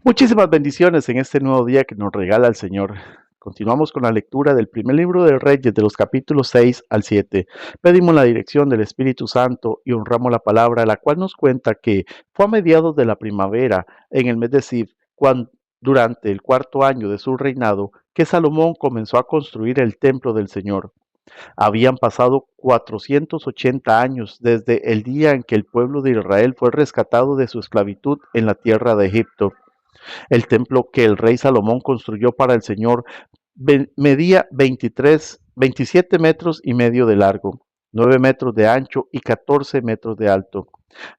Muchísimas bendiciones en este nuevo día que nos regala el Señor. Continuamos con la lectura del primer libro de Reyes, de los capítulos 6 al 7. Pedimos la dirección del Espíritu Santo y honramos la palabra, la cual nos cuenta que fue a mediados de la primavera, en el mes de Sif, durante el cuarto año de su reinado, que Salomón comenzó a construir el templo del Señor. Habían pasado 480 años desde el día en que el pueblo de Israel fue rescatado de su esclavitud en la tierra de Egipto. El templo que el rey Salomón construyó para el Señor medía 27 metros y medio de largo, 9 metros de ancho y 14 metros de alto.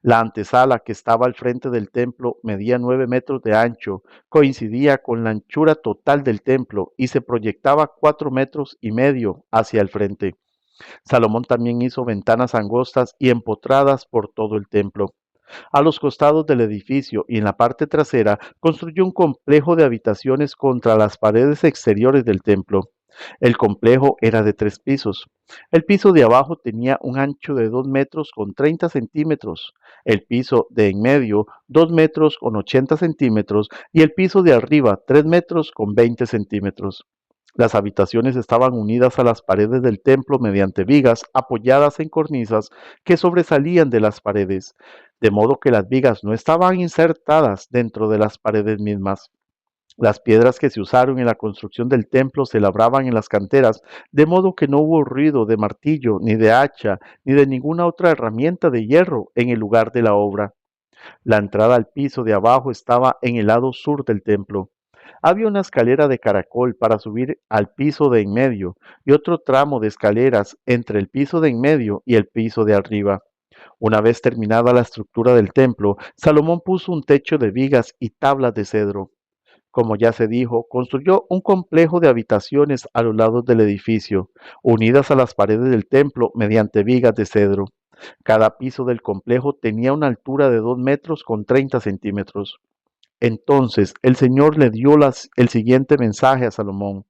La antesala que estaba al frente del templo medía 9 metros de ancho, coincidía con la anchura total del templo y se proyectaba 4 metros y medio hacia el frente. Salomón también hizo ventanas angostas y empotradas por todo el templo. A los costados del edificio y en la parte trasera construyó un complejo de habitaciones contra las paredes exteriores del templo. El complejo era de 3 pisos. El piso de abajo tenía un ancho de 2 metros con 30 centímetros, el piso de en medio 2 metros con 80 centímetros y el piso de arriba 3 metros con 20 centímetros. Las habitaciones estaban unidas a las paredes del templo mediante vigas apoyadas en cornisas que sobresalían de las paredes, de modo que las vigas no estaban insertadas dentro de las paredes mismas. Las piedras que se usaron en la construcción del templo se labraban en las canteras, de modo que no hubo ruido de martillo, ni de hacha, ni de ninguna otra herramienta de hierro en el lugar de la obra. La entrada al piso de abajo estaba en el lado sur del templo. Había una escalera de caracol para subir al piso de en medio y otro tramo de escaleras entre el piso de en medio y el piso de arriba. Una vez terminada la estructura del templo, Salomón puso un techo de vigas y tablas de cedro. Como ya se dijo, construyó un complejo de habitaciones a los lados del edificio, unidas a las paredes del templo mediante vigas de cedro. Cada piso del complejo tenía una altura de 2 metros con 30 centímetros. Entonces el Señor le dio el siguiente mensaje a Salomón.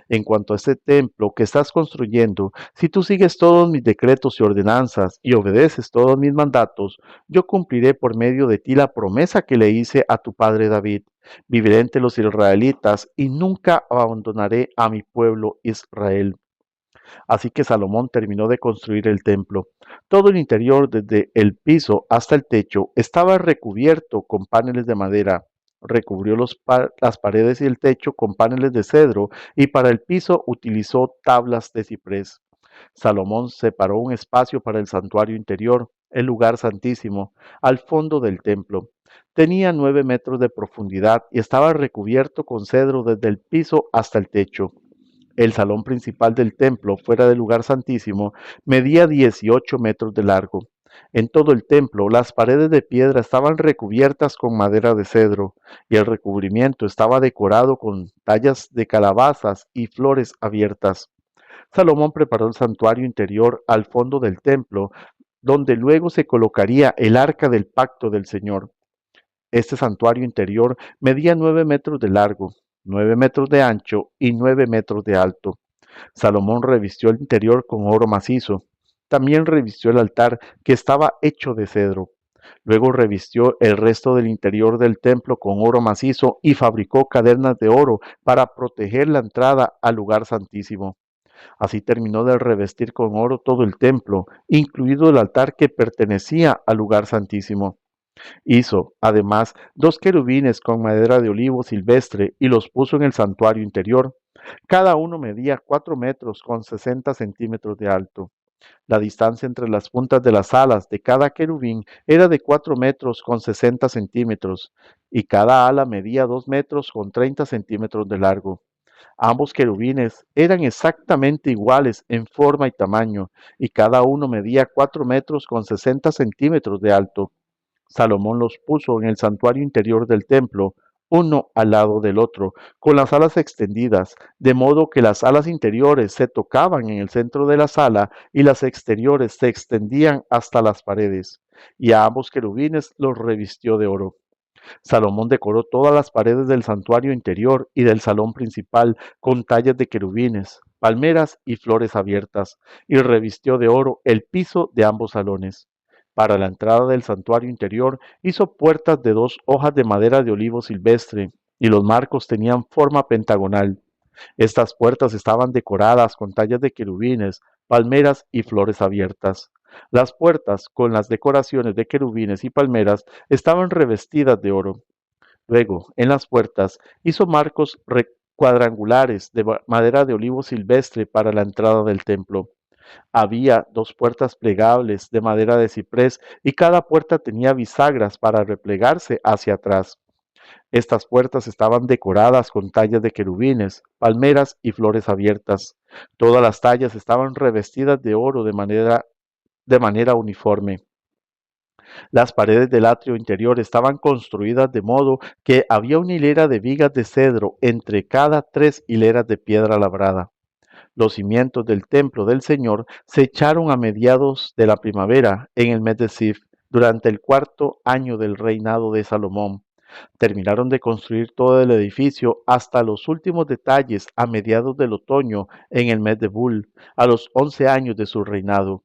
En cuanto a este templo que estás construyendo, si tú sigues todos mis decretos y ordenanzas y obedeces todos mis mandatos, yo cumpliré por medio de ti la promesa que le hice a tu padre David. Viviré entre los israelitas y nunca abandonaré a mi pueblo Israel. Así que Salomón terminó de construir el templo. Todo el interior, desde el piso hasta el techo, estaba recubierto con paneles de madera. Recubrió las paredes y el techo con paneles de cedro y para el piso utilizó tablas de ciprés. Salomón separó un espacio para el santuario interior, el lugar santísimo, al fondo del templo. Tenía 9 metros de profundidad y estaba recubierto con cedro desde el piso hasta el techo. El salón principal del templo, fuera del lugar santísimo, medía 18 metros de largo. En todo el templo, las paredes de piedra estaban recubiertas con madera de cedro, y el recubrimiento estaba decorado con tallas de calabazas y flores abiertas. Salomón preparó el santuario interior al fondo del templo, donde luego se colocaría el arca del pacto del Señor. Este santuario interior medía 9 metros de largo, 9 metros de ancho y 9 metros de alto. Salomón revistió el interior con oro macizo. También revistió el altar, que estaba hecho de cedro. Luego revistió el resto del interior del templo con oro macizo y fabricó cadenas de oro para proteger la entrada al lugar santísimo. Así terminó de revestir con oro todo el templo, incluido el altar que pertenecía al lugar santísimo. Hizo, además, 2 querubines con madera de olivo silvestre y los puso en el santuario interior. Cada uno medía 4 metros con 60 centímetros de alto. La distancia entre las puntas de las alas de cada querubín era de 4 metros con 60 centímetros, y cada ala medía 2 metros con 30 centímetros de largo. Ambos querubines eran exactamente iguales en forma y tamaño, y cada uno medía 4 metros con 60 centímetros de alto. Salomón los puso en el santuario interior del templo, uno al lado del otro, con las alas extendidas, de modo que las alas interiores se tocaban en el centro de la sala y las exteriores se extendían hasta las paredes, y a ambos querubines los revistió de oro. Salomón decoró todas las paredes del santuario interior y del salón principal con tallas de querubines, palmeras y flores abiertas, y revistió de oro el piso de ambos salones. Para la entrada del santuario interior hizo puertas de 2 hojas de madera de olivo silvestre, y los marcos tenían forma pentagonal. Estas puertas estaban decoradas con tallas de querubines, palmeras y flores abiertas. Las puertas, con las decoraciones de querubines y palmeras, estaban revestidas de oro. Luego, en las puertas, hizo marcos cuadrangulares de madera de olivo silvestre para la entrada del templo. Había 2 puertas plegables de madera de ciprés, y cada puerta tenía bisagras para replegarse hacia atrás. Estas puertas estaban decoradas con tallas de querubines, palmeras y flores abiertas. Todas las tallas estaban revestidas de oro de manera uniforme. Las paredes del atrio interior estaban construidas de modo que había una hilera de vigas de cedro entre cada 3 hileras de piedra labrada. Los cimientos del templo del Señor se echaron a mediados de la primavera, en el mes de Sif, durante el 4 año del reinado de Salomón. Terminaron de construir todo el edificio hasta los últimos detalles a mediados del otoño, en el mes de Bul, a los 11 años de su reinado.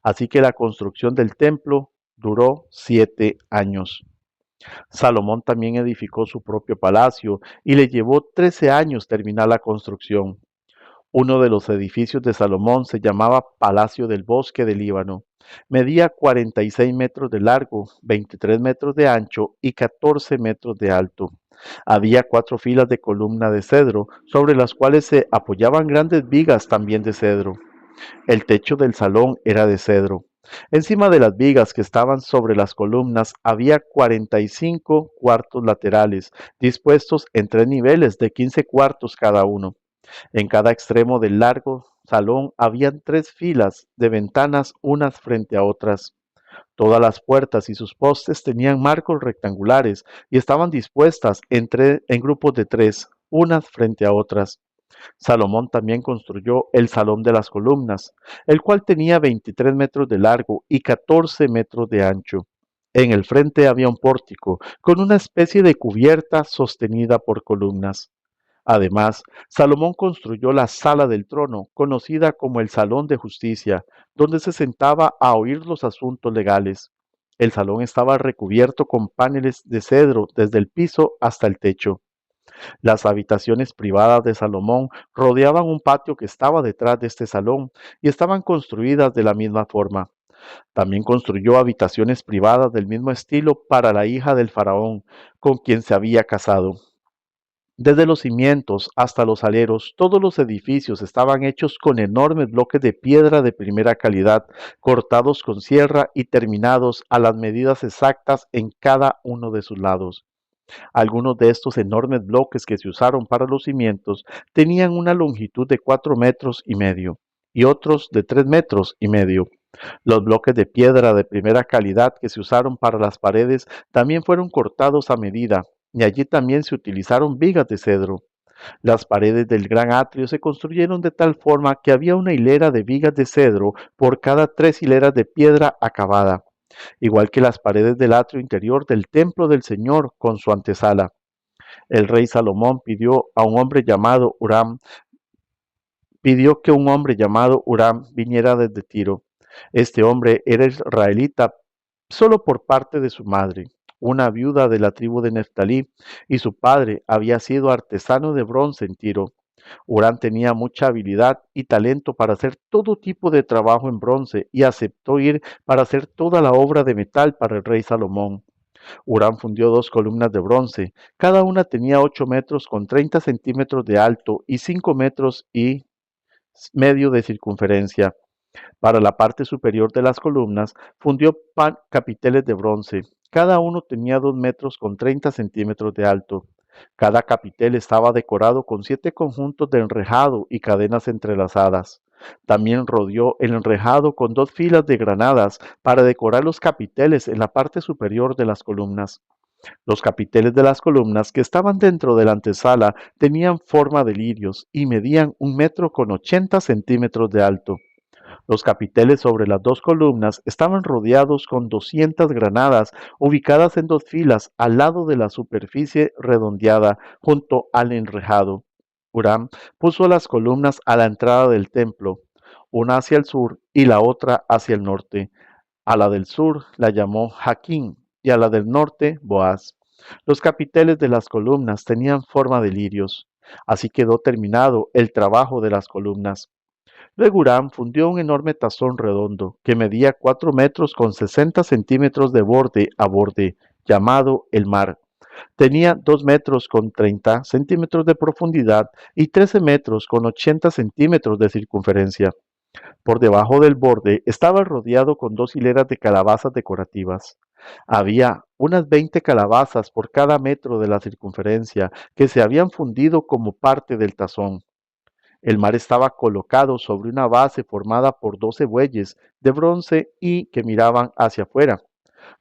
Así que la construcción del templo duró 7 años. Salomón también edificó su propio palacio, y le llevó 13 años terminar la construcción. Uno de los edificios de Salomón se llamaba Palacio del Bosque del Líbano. Medía 46 metros de largo, 23 metros de ancho y 14 metros de alto. Había 4 filas de columna de cedro, sobre las cuales se apoyaban grandes vigas también de cedro. El techo del salón era de cedro. Encima de las vigas que estaban sobre las columnas había 45 cuartos laterales, dispuestos en 3 niveles de 15 cuartos cada uno. En cada extremo del largo salón habían 3 filas de ventanas unas frente a otras. Todas las puertas y sus postes tenían marcos rectangulares y estaban dispuestas en grupos de 3, unas frente a otras. Salomón también construyó el Salón de las Columnas, el cual tenía 23 metros de largo y 14 metros de ancho. En el frente había un pórtico con una especie de cubierta sostenida por columnas. Además, Salomón construyó la sala del trono, conocida como el Salón de Justicia, donde se sentaba a oír los asuntos legales. El salón estaba recubierto con paneles de cedro desde el piso hasta el techo. Las habitaciones privadas de Salomón rodeaban un patio que estaba detrás de este salón, y estaban construidas de la misma forma. También construyó habitaciones privadas del mismo estilo para la hija del faraón, con quien se había casado. Desde los cimientos hasta los aleros, todos los edificios estaban hechos con enormes bloques de piedra de primera calidad, cortados con sierra y terminados a las medidas exactas en cada uno de sus lados. Algunos de estos enormes bloques que se usaron para los cimientos tenían una longitud de 4 metros y medio, y otros de 3 metros y medio. Los bloques de piedra de primera calidad que se usaron para las paredes también fueron cortados a medida, y allí también se utilizaron vigas de cedro. Las paredes del gran atrio se construyeron de tal forma que había una hilera de vigas de cedro por cada 3 hileras de piedra acabada, igual que las paredes del atrio interior del templo del Señor con su antesala. El rey Salomón pidió que un hombre llamado Huram viniera desde Tiro. Este hombre era israelita solo por parte de su madre, una viuda de la tribu de Neftalí, y su padre había sido artesano de bronce en Tiro. Huram tenía mucha habilidad y talento para hacer todo tipo de trabajo en bronce, y aceptó ir para hacer toda la obra de metal para el rey Salomón. Huram fundió 2 columnas de bronce. Cada una tenía 8 metros con 30 centímetros de alto y 5 metros y medio de circunferencia. Para la parte superior de las columnas fundió capiteles de bronce. Cada uno tenía 2 metros con 30 centímetros de alto. Cada capitel estaba decorado con 7 conjuntos de enrejado y cadenas entrelazadas. También rodeó el enrejado con 2 filas de granadas para decorar los capiteles en la parte superior de las columnas. Los capiteles de las columnas que estaban dentro de la antesala tenían forma de lirios y medían 1 metro con 80 centímetros de alto. Los capiteles sobre las 2 columnas estaban rodeados con 200 granadas ubicadas en 2 filas al lado de la superficie redondeada junto al enrejado. Huram puso las columnas a la entrada del templo, una hacia el sur y la otra hacia el norte, A la del sur la llamó Jaquín y a la del norte Boaz. Los capiteles de las columnas tenían forma de lirios. Así quedó terminado el trabajo de las columnas. Luego Huram fundió un enorme tazón redondo que medía 4 metros con 60 centímetros de borde a borde, llamado el mar. Tenía 2 metros con 30 centímetros de profundidad y 13 metros con 80 centímetros de circunferencia. Por debajo del borde estaba rodeado con 2 hileras de calabazas decorativas. Había unas 20 calabazas por cada metro de la circunferencia que se habían fundido como parte del tazón. El mar estaba colocado sobre una base formada por 12 bueyes de bronce y que miraban hacia afuera.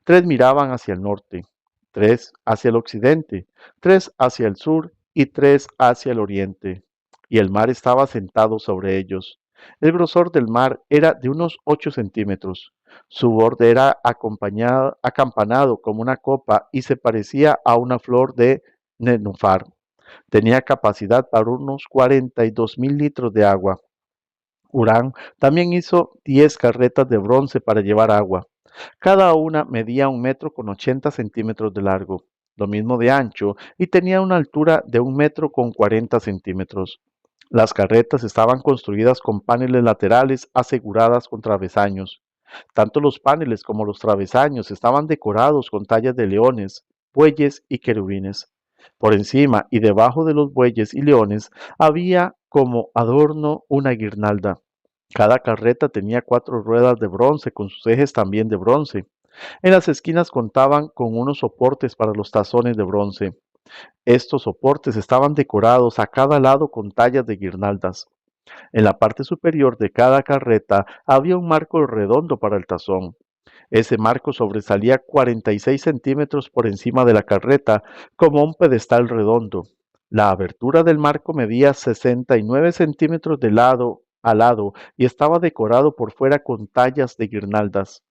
3 miraban hacia el norte, 3 hacia el occidente, 3 hacia el sur y 3 hacia el oriente. Y el mar estaba sentado sobre ellos. El grosor del mar era de unos 8 centímetros. Su borde era acampanado como una copa y se parecía a una flor de nenúfar. Tenía capacidad para unos 42.000 litros de agua. Hurán también hizo 10 carretas de bronce para llevar agua. Cada una medía 1 metro con 80 centímetros de largo, lo mismo de ancho, y tenía una altura de 1 metro con 40 centímetros. Las carretas estaban construidas con paneles laterales aseguradas con travesaños. Tanto los paneles como los travesaños estaban decorados con tallas de leones, bueyes y querubines. Por encima y debajo de los bueyes y leones había como adorno una guirnalda. Cada carreta tenía 4 ruedas de bronce con sus ejes también de bronce. En las esquinas contaban con unos soportes para los tazones de bronce. Estos soportes estaban decorados a cada lado con tallas de guirnaldas. En la parte superior de cada carreta había un marco redondo para el tazón. Ese marco sobresalía 46 centímetros por encima de la carreta, como un pedestal redondo. La abertura del marco medía 69 centímetros de lado a lado y estaba decorado por fuera con tallas de guirnaldas.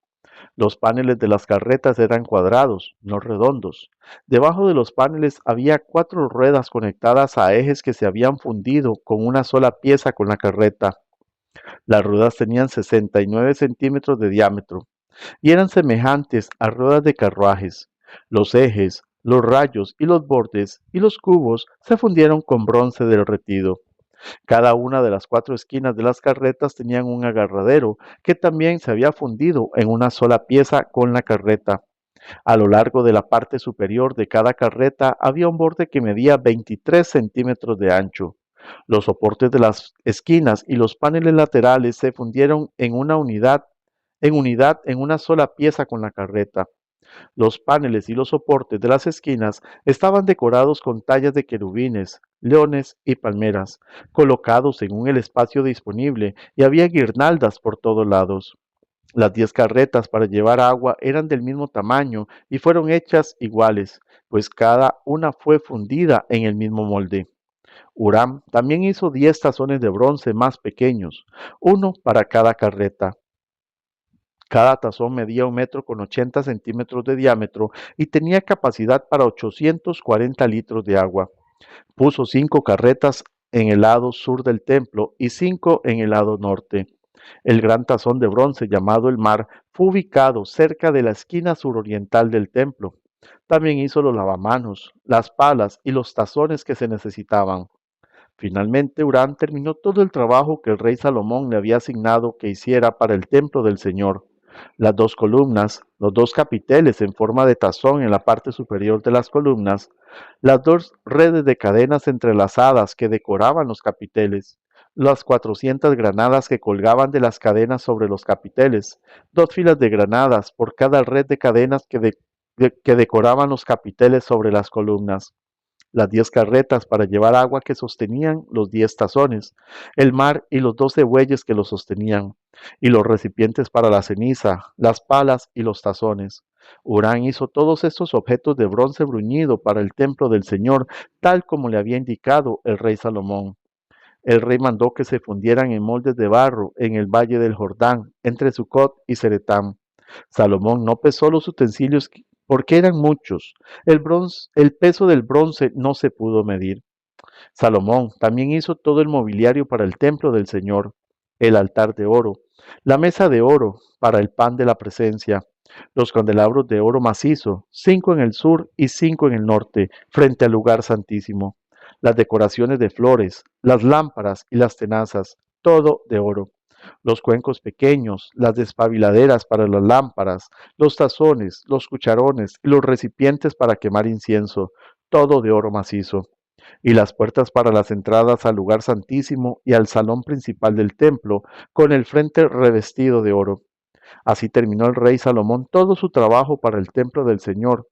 Los paneles de las carretas eran cuadrados, no redondos. Debajo de los paneles había 4 ruedas conectadas a ejes que se habían fundido con una sola pieza con la carreta. Las ruedas tenían 69 centímetros de diámetro y eran semejantes a ruedas de carruajes. Los ejes, los rayos y los bordes y los cubos se fundieron con bronce derretido. Cada una de las 4 esquinas de las carretas tenían un agarradero que también se había fundido en una sola pieza con la carreta. A lo largo de la parte superior de cada carreta había un borde que medía 23 centímetros de ancho. Los soportes de las esquinas y los paneles laterales se fundieron en una sola pieza con la carreta. Los paneles y los soportes de las esquinas estaban decorados con tallas de querubines, leones y palmeras, colocados según el espacio disponible, y había guirnaldas por todos lados. Las 10 carretas para llevar agua eran del mismo tamaño y fueron hechas iguales, pues cada una fue fundida en el mismo molde. Huram también hizo 10 tazones de bronce más pequeños, uno para cada carreta. Cada tazón medía 1 metro con 80 centímetros de diámetro y tenía capacidad para 840 litros de agua. Puso 5 carretas en el lado sur del templo y 5 en el lado norte. El gran tazón de bronce llamado el mar fue ubicado cerca de la esquina suroriental del templo. También hizo los lavamanos, las palas y los tazones que se necesitaban. Finalmente, Hurán terminó todo el trabajo que el rey Salomón le había asignado que hiciera para el templo del Señor. Las 2 columnas, los 2 capiteles en forma de tazón en la parte superior de las columnas, las 2 redes de cadenas entrelazadas que decoraban los capiteles, las 400 granadas que colgaban de las cadenas sobre los capiteles, 2 filas de granadas por cada red de cadenas que decoraban los capiteles sobre las columnas, las 10 carretas para llevar agua que sostenían los 10 tazones, el mar y los 12 bueyes que lo sostenían, y los recipientes para la ceniza, las palas y los tazones. Hurán hizo todos estos objetos de bronce bruñido para el templo del Señor, tal como le había indicado el rey Salomón. El rey mandó que se fundieran en moldes de barro en el valle del Jordán, entre Sucot y Zeretán. Salomón no pesó los utensilios porque eran muchos. El peso del bronce no se pudo medir. Salomón también hizo todo el mobiliario para el templo del Señor, el altar de oro, La mesa de oro para el pan de la presencia, los candelabros de oro macizo, 5 en el sur y 5 en el norte, frente al lugar santísimo, las decoraciones de flores, las lámparas y las tenazas, todo de oro, los cuencos pequeños, las despabiladeras para las lámparas, los tazones, los cucharones y los recipientes para quemar incienso, todo de oro macizo, y las puertas para las entradas al lugar santísimo y al salón principal del templo, con el frente revestido de oro. Así terminó el rey Salomón todo su trabajo para el templo del Señor.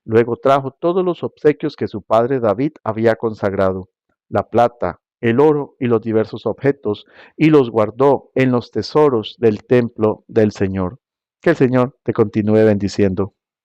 Luego trajo todos los obsequios que su padre David había consagrado, la plata, el oro y los diversos objetos, y los guardó en los tesoros del templo del Señor. Que el Señor te continúe bendiciendo.